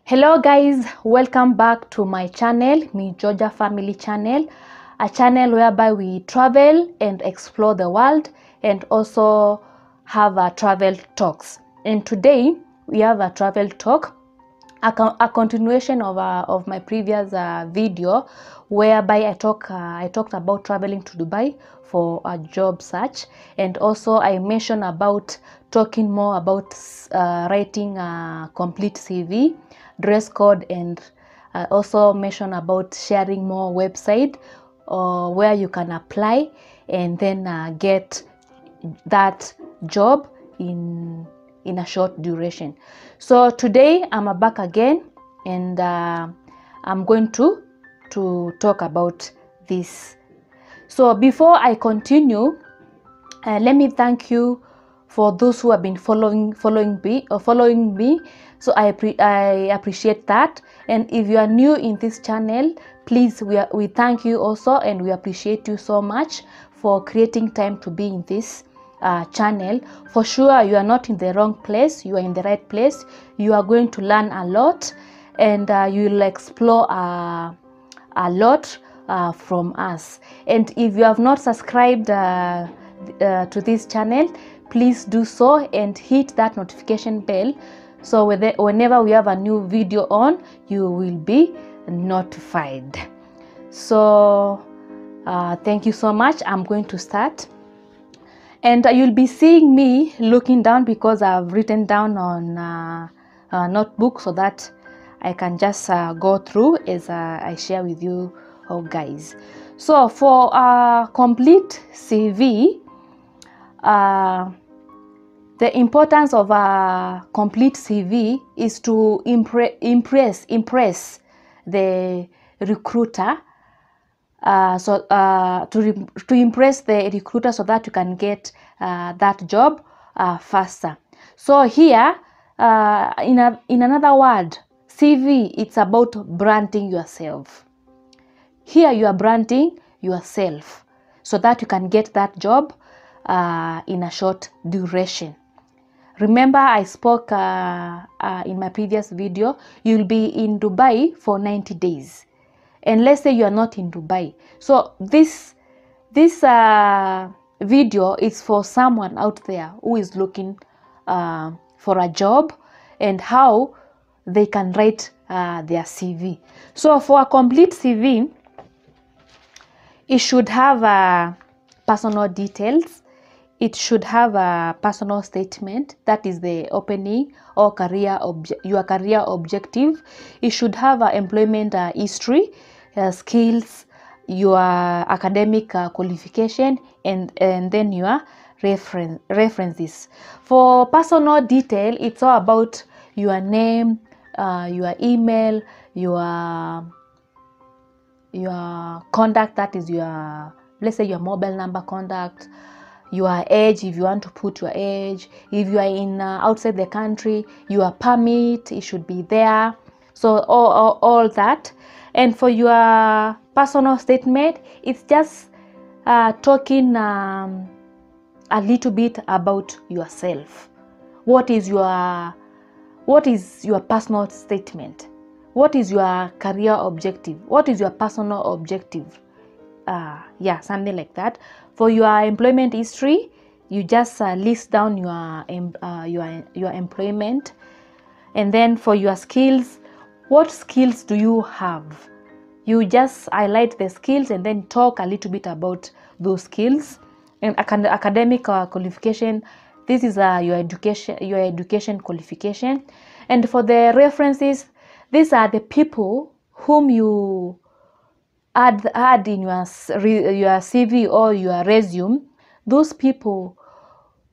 Hello guys, welcome back to my channel, Me Georgia Family Channel, a channel whereby we travel and explore the world and also have travel talks. And today we have a travel talk, a continuation of my previous video whereby I talked about traveling to Dubai for a job search, and also I mentioned about talking more about writing a complete CV, dress code, and also mention about sharing more website where you can apply and then get that job in a short duration. So today I'm back again, and I'm going to talk about this. So before I continue, let me thank you for those who have been following me. So I appreciate that. And if you are new in this channel, please, we thank you also, and we appreciate you so much for creating time to be in this channel. For sure, you are not in the wrong place, you are in the right place. You are going to learn a lot, and you will explore a lot from us. And if you have not subscribed to this channel, please do so and hit that notification bell, so whenever we have a new video on, you will be notified. So thank you so much. I'm going to start, and you'll be seeing me looking down because I've written down on a notebook so that I can just go through as I share with you guys. So for a complete CV, the importance of a complete CV is to impress the recruiter, to impress the recruiter so that you can get that job faster. So here, in another word, CV, it's about branding yourself. Here you are branding yourself so that you can get that job in a short duration. Remember, I spoke in my previous video, you'll be in Dubai for 90 days. And let's say you are not in Dubai. So this video is for someone out there who is looking for a job and how they can write their CV. So for a complete CV, it should have personal details. It should have a personal statement, that is the opening or your career objective. It should have an employment history, skills, your academic qualification, and then your references. For personal detail, it's all about your name, your email, your contact, that is your, let's say, your mobile number contact, your age, if you want to put your age, if you are in outside the country, your permit, it should be there. So all that. And for your personal statement, it's just talking a little bit about yourself. What is your personal statement? What is your career objective? What is your personal objective? Yeah, something like that. For your employment history, you just list down your employment. And then for your skills, what skills do you have? You just highlight the skills and then talk a little bit about those skills. And academic qualification, this is your education qualification. And for the references, these are the people whom you add in your CV or your resume, those people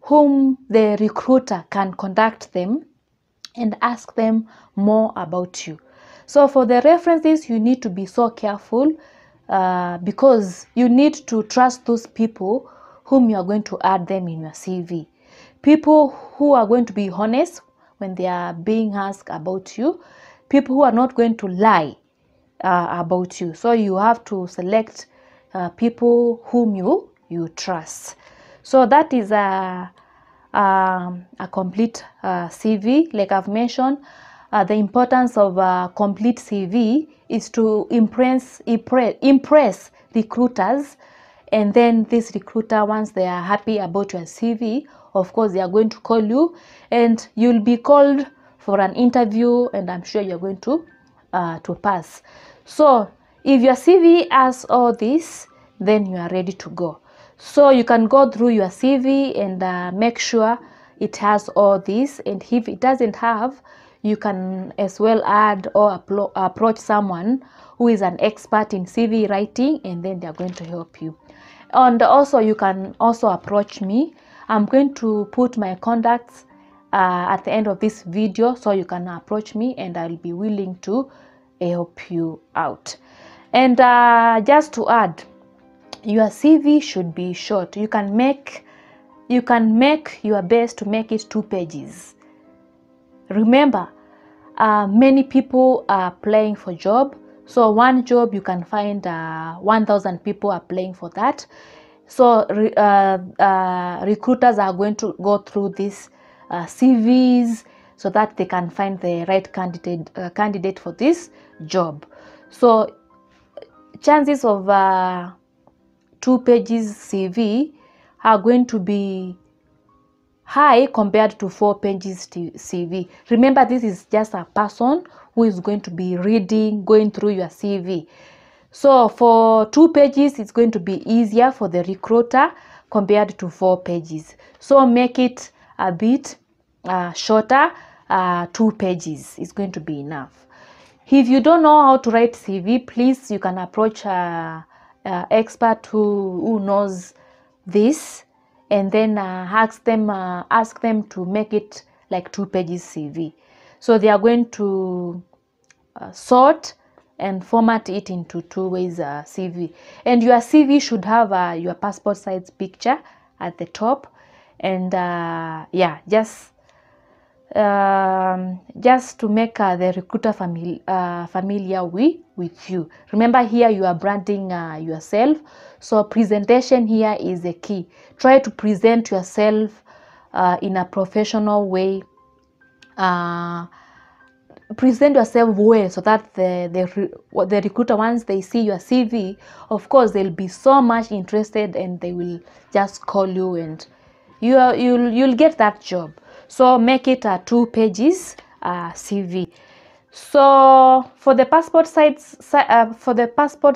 whom the recruiter can contact them and ask them more about you. So for the references, you need to be so careful because you need to trust those people whom you are going to add them in your CV. People who are going to be honest when they are being asked about you. People who are not going to lie about you. So you have to select people whom you trust. So that is a complete CV. Like I've mentioned, the importance of a complete CV is to impress recruiters. And then this recruiter, once they are happy about your CV, of course they are going to call you, and you'll be called for an interview, and I'm sure you're going to pass. So if your CV has all this, then you are ready to go. So you can go through your CV and make sure it has all this, and if it doesn't have, you can as well add or approach someone who is an expert in CV writing, and then they're going to help you. And also you can also approach me. I'm going to put my contacts at the end of this video, so you can approach me and I'll be willing to help you out. And just to add, your CV should be short. You can make your best to make it 2 pages. Remember, many people are applying for job. So one job you can find 1,000 people applying for that. So recruiters are going to go through these CVs so that they can find the right candidate for this job. So chances of 2 pages CV are going to be high compared to 4 pages CV. Remember, this is just a person who is going to be going through your CV. So for 2 pages, it's going to be easier for the recruiter compared to 4 pages. So make it a bit shorter. 2 pages is going to be enough. If you don't know how to write CV, please, you can approach an expert who knows this, and then ask them to make it like 2 pages CV. So they are going to sort and format it into 2 ways CV. And your CV should have your passport size picture at the top, and yeah, just to make the recruiter familiar with you. Remember, here you are branding yourself, so presentation here is the key. Try to present yourself in a professional way. Present yourself well, so that the recruiter, once they see your CV, of course they'll be so much interested and they will just call you, and you'll get that job. So make it 2 pages CV. So for the passport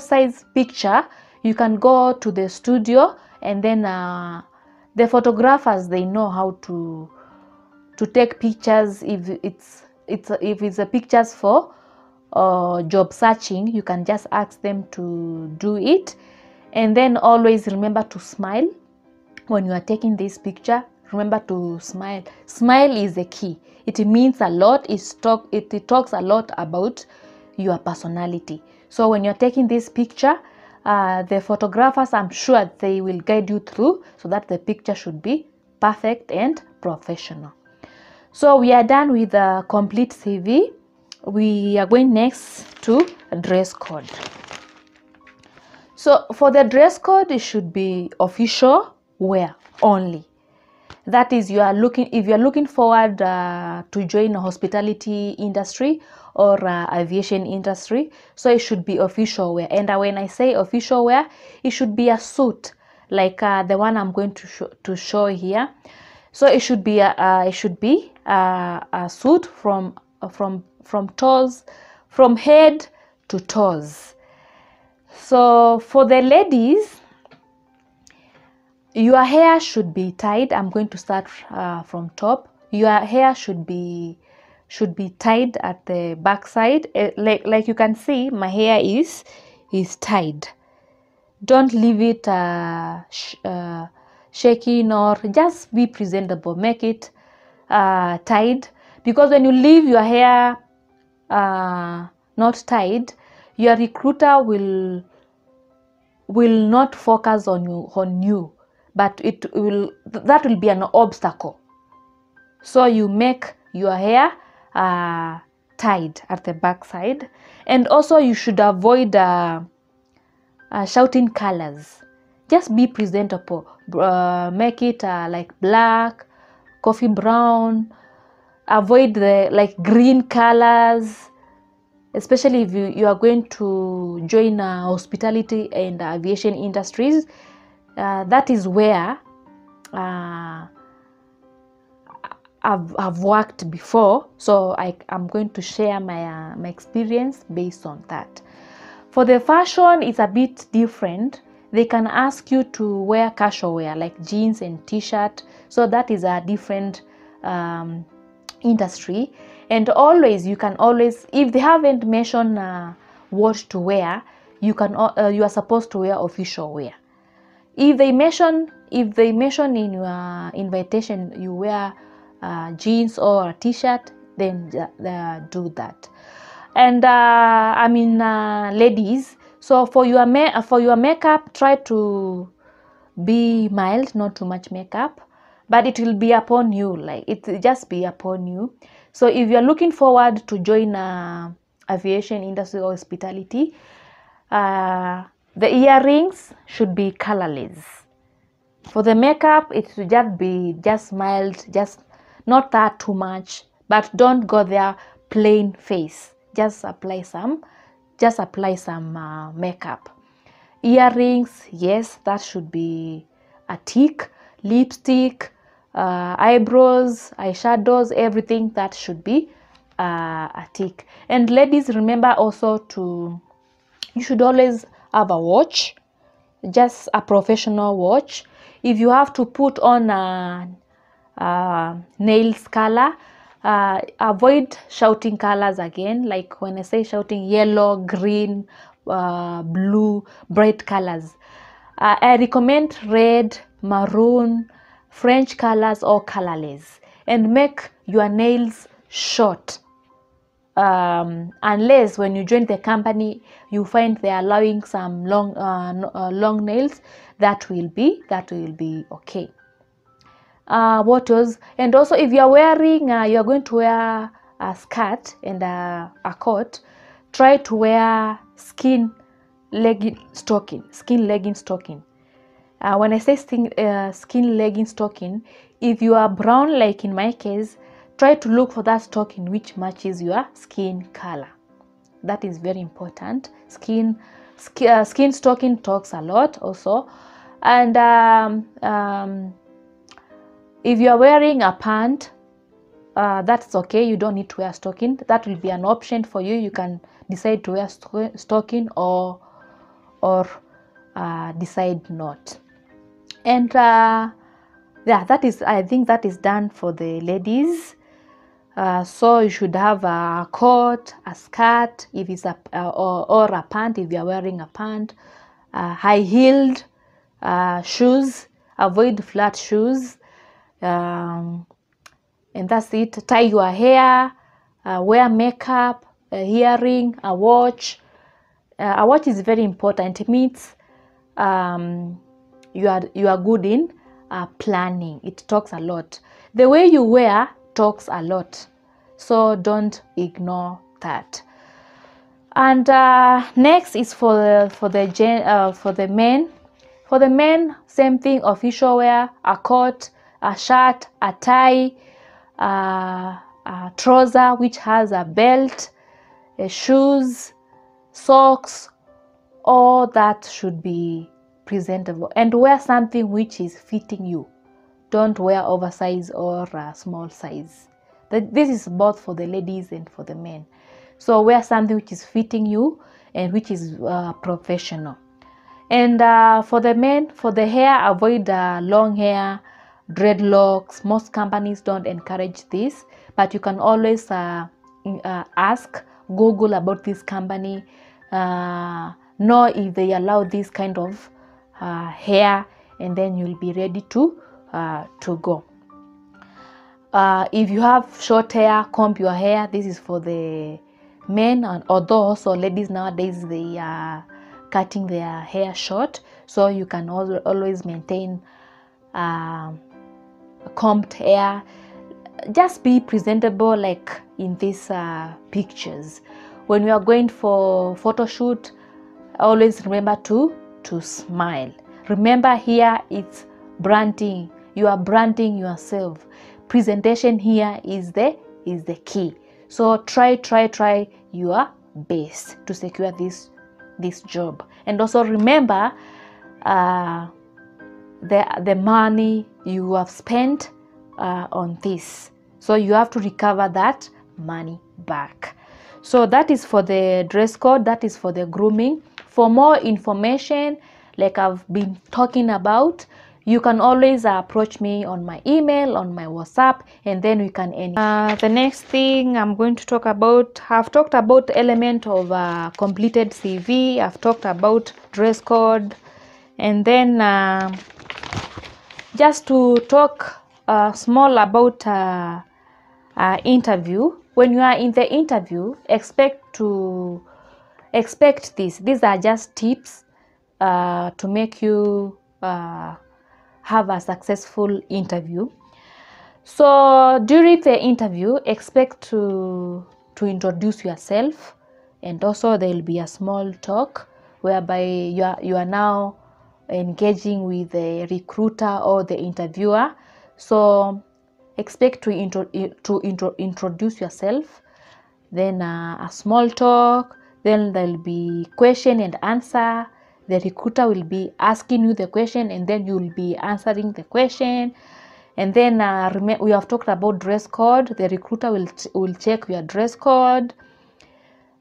size picture, you can go to the studio, and then the photographers, they know how to take pictures. If it's a pictures for job searching, you can just ask them to do it. And then always remember to smile when you are taking this picture. Remember to smile. Smile is the key. It means a lot. It talks a lot about your personality. So when you're taking this picture, the photographers, I'm sure they will guide you through so that the picture should be perfect and professional. So we are done with the complete CV. We are going next to dress code. So for the dress code, it should be official wear only. That is, if you are looking forward to join a hospitality industry or aviation industry, so it should be official wear. And when I say official wear, it should be a suit like the one I'm going to show here. So it should be a suit from head to toes. So for the ladies, your hair should be tied. I'm going to start from top. Your hair should be tied at the back side. Like you can see, my hair is tied. Don't leave it shaking, or just be presentable. Make it tied, because when you leave your hair not tied, your recruiter will not focus on you, but that will be an obstacle. So you make your hair tied at the back side. And also you should avoid shouting colors. Just be presentable. Make it like black, coffee brown, avoid the like green colors, especially if you are going to join hospitality and aviation industries. That is where I've worked before, so I'm going to share my experience based on that. For the fashion, it's a bit different. They can ask you to wear casual wear like jeans and t-shirt, so that is a different industry. And always, you can always, if they haven't mentioned what to wear, you are supposed to wear official wear. If they mention in your invitation you wear jeans or a t-shirt, then do that. And I mean, ladies, so for your makeup, try to be mild, not too much makeup, but it will be upon you, like it will just be upon you. So if you're looking forward to join aviation industry or hospitality, the earrings should be colorless. For the makeup, it should just be mild, just not that too much, but don't go there plain face. Just apply some makeup. Earrings, yes, that should be a tick. Lipstick, eyebrows, eyeshadows, everything that should be a tick. And ladies, remember also you should always have a watch, just a professional watch. If you have to put on nails color, avoid shouting colors again. Like when I say shouting, yellow, green, blue, bright colors. I recommend red, maroon, French colors or colorless, and make your nails short. Unless when you join the company you find they are allowing some long nails, that will be okay. What else? And also, if you are wearing you are going to wear a skirt and a coat, try to wear skin legging stocking. When I say skin legging stocking, if you are brown like in my case, try to look for that stocking which matches your skin color. That is very important. Skin stocking talks a lot also. And if you are wearing a pant, that's okay. You don't need to wear stocking. That will be an option for you. You can decide to wear stocking or decide not. And yeah, I think that is done for the ladies. So you should have a coat, a skirt, if it's or a pant if you are wearing a pant, high-heeled shoes. Avoid flat shoes, and that's it. Tie your hair, wear makeup, a earring, a watch. A watch is very important. It means you are good in planning. It talks a lot. The way you wear talks a lot, so don't ignore that. And next is for the men. For the men, same thing. Official wear: a coat, a shirt, a tie, a trouser which has a belt, shoes, socks. All that should be presentable, and wear something which is fitting you. Don't wear oversize or small size. This is both for the ladies and for the men. So wear something which is fitting you and which is professional. And for the men, for the hair, avoid long hair, dreadlocks. Most companies don't encourage this, but you can always ask, Google about this company, know if they allow this kind of hair, and then you'll be ready to go. If you have short hair, comb your hair. This is for the men, and although also ladies nowadays, they are cutting their hair short, so you can always maintain combed hair. Just be presentable like in these pictures. When you are going for photo shoot, always remember to smile. Remember, here it's branding. You are branding yourself. Presentation here is the is the key. So try your best to secure this job. And also remember the money you have spent on this. So you have to recover that money back. So that is for the dress code, that is for the grooming. For more information, like I've been talking about, you can always approach me on my email, on my WhatsApp, and then we can the next thing I'm going to talk about, I've talked about the element of completed CV, I've talked about dress code, and then just to talk small about interview. When you are in the interview, expect this. These are just tips to make you have a successful interview. So during the interview, expect to introduce yourself, and also there will be a small talk whereby you are now engaging with the recruiter or the interviewer. So expect to introduce yourself, then a small talk, then there will be question and answer. The recruiter will be asking you the question, and then you will be answering the question. And then we have talked about dress code. The recruiter will check your dress code,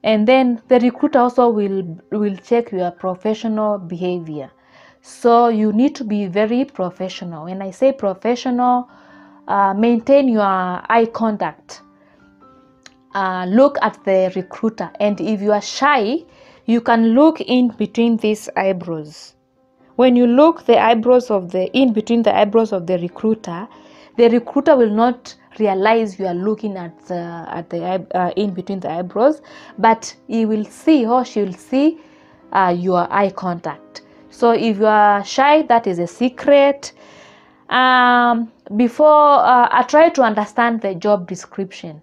and then the recruiter also will check your professional behavior. So you need to be very professional. When I say professional, maintain your eye contact. Look at the recruiter, and if you are shy, you can look in between these eyebrows. When you look in between the eyebrows of the recruiter will not realize you are looking at the in between the eyebrows, but he will see, or she will see your eye contact. So if you are shy, that is a secret. Before I try to understand the job description.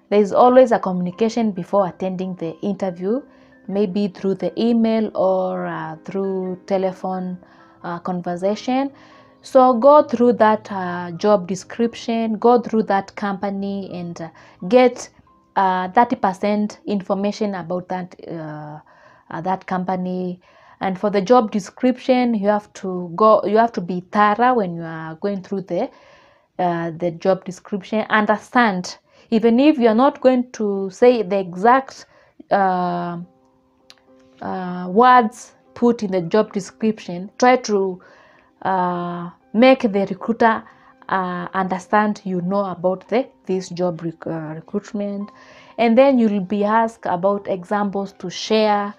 There is always a communication before attending the interview, maybe through the email or through telephone conversation. So go through that job description, go through that company, and get 30% information about that company. And for the job description, you have to be thorough when you are going through the job description. Understand, even if you are not going to say the exact words put in the job description, try to make the recruiter understand you know about this job recruitment. And then you will be asked about examples to share,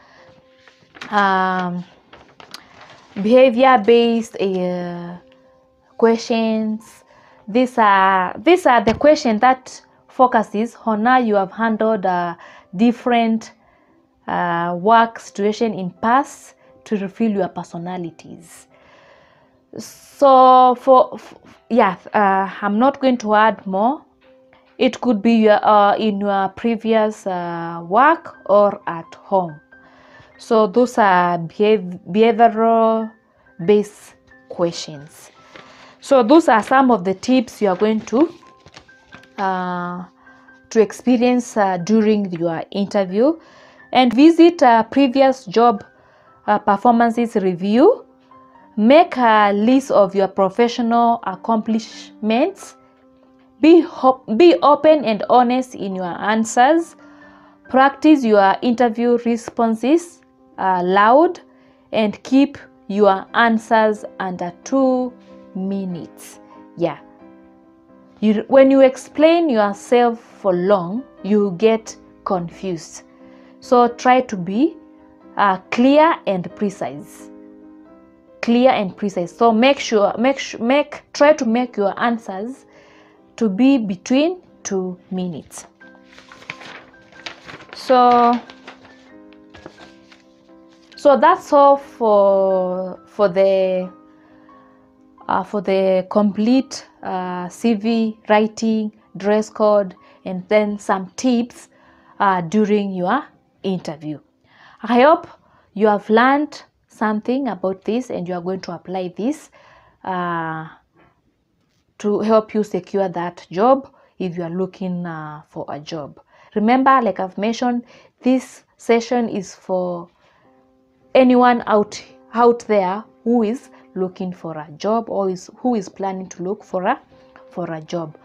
behavior-based questions. These are the questions that focuses on how you have handled different work situation in past to reveal your personalities. So I'm not going to add more. It could be in your previous work or at home. So those are behavioral based questions. So those are some of the tips you are going to experience during your interview. And visit previous job performances review. Make a list of your professional accomplishments. Be open and honest in your answers. Practice your interview responses loud, and keep your answers under 2 minutes. Yeah. When you explain yourself for long, you get confused. So try to be clear and precise. Clear and precise. So try to make your answers to be between 2 minutes. So that's all for the complete CV writing, dress code, and then some tips during your interview. I hope you have learned something about this, and you are going to apply this to help you secure that job if you are looking for a job. Remember, like I've mentioned, this session is for anyone out there who is looking for a job or who is planning to look for a job.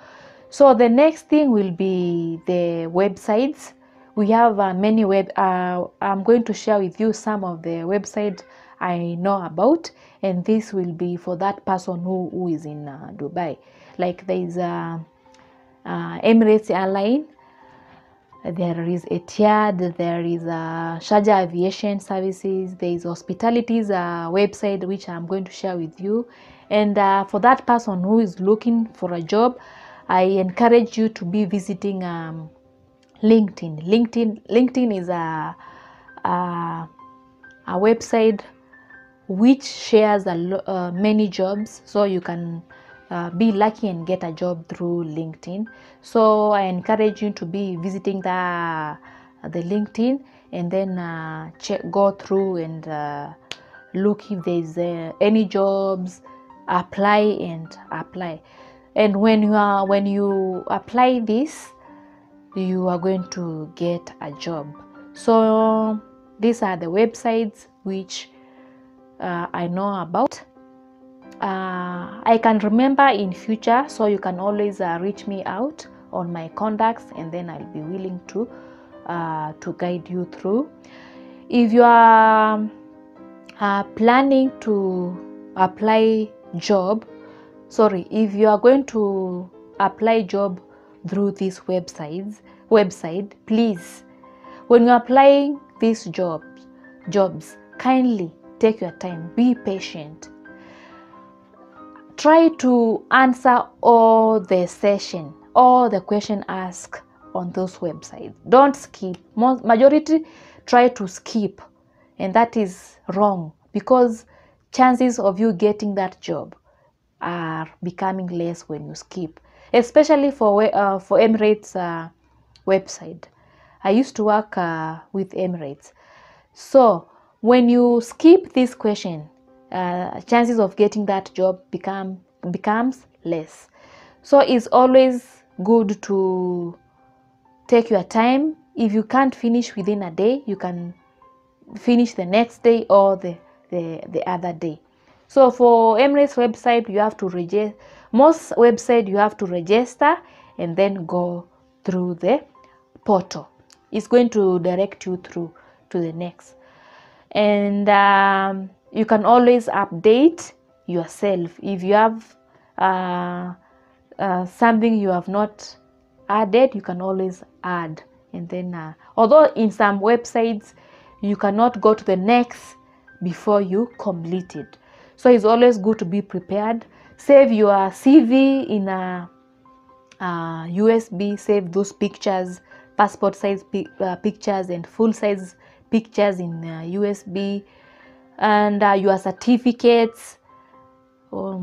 So the next thing will be the websites. We have many I'm going to share with you some of the websites I know about, and this will be for that person who is in Dubai. Like there is Emirates Airline, there is Etihad, there is Sharjah Aviation Services, there is Hospitality's website, which I'm going to share with you. And for that person who is looking for a job, I encourage you to be visiting LinkedIn. LinkedIn is a website which shares many jobs, so you can be lucky and get a job through LinkedIn. So I encourage you to be visiting the LinkedIn, and then go through and look if there's any jobs, apply. And when you apply this, you are going to get a job. So these are the websites which I know about. I can remember in future, so you can always reach me out on my contacts, and then I'll be willing to guide you through. If you are planning to apply job, if you are going to apply job through these website, please, when you are applying these jobs, kindly take your time, be patient. Try to answer all the question asked on those websites. Don't skip. Majority try to skip, and that is wrong, because chances of you getting that job are becoming less when you skip, especially for Emirates website. I used to work with Emirates. So when you skip this question, chances of getting that job becomes less. So it's always good to take your time. If you can't finish within a day, you can finish the next day or the other day. So for Emirates website, you have to register. Most website you have to register and then go through the portal. It's going to direct you through to the next. And you can always update yourself. If you have something you have not added, you can always add. And then although in some websites you cannot go to the next before you complete it, so it's always good to be prepared. Save your CV in a USB. Save those pictures, passport size pictures and full size pictures in USB, and your certificates, all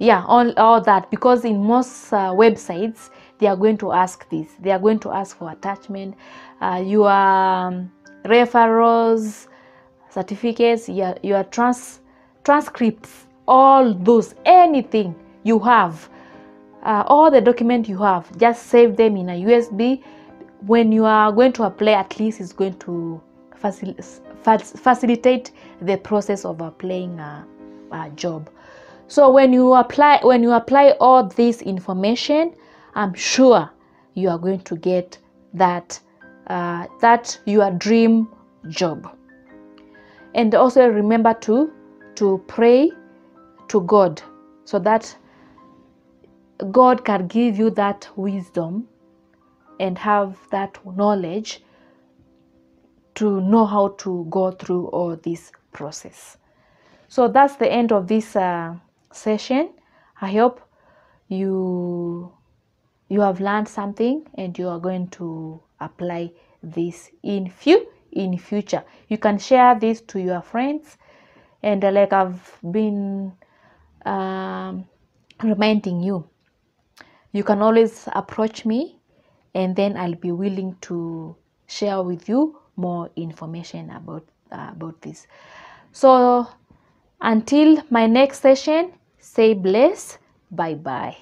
that, because in most websites they are going to ask this. They are going to ask for attachment, your referrals, certificates, your transcripts, all those, anything you have, all the document you have, just save them in a USB. When you are going to apply, at least it's going to facilitate the process of applying a job. So when you apply all this information, I'm sure you are going to get that your dream job. And also remember to pray to God, so that God can give you that wisdom and have that knowledge to know how to go through all this process. So that's the end of this session. I hope you have learned something and you are going to apply this in future. You can share this to your friends, and like I've been reminding you, you can always approach me, and then I'll be willing to share with you more information about this. So until my next session, stay blessed. Bye bye.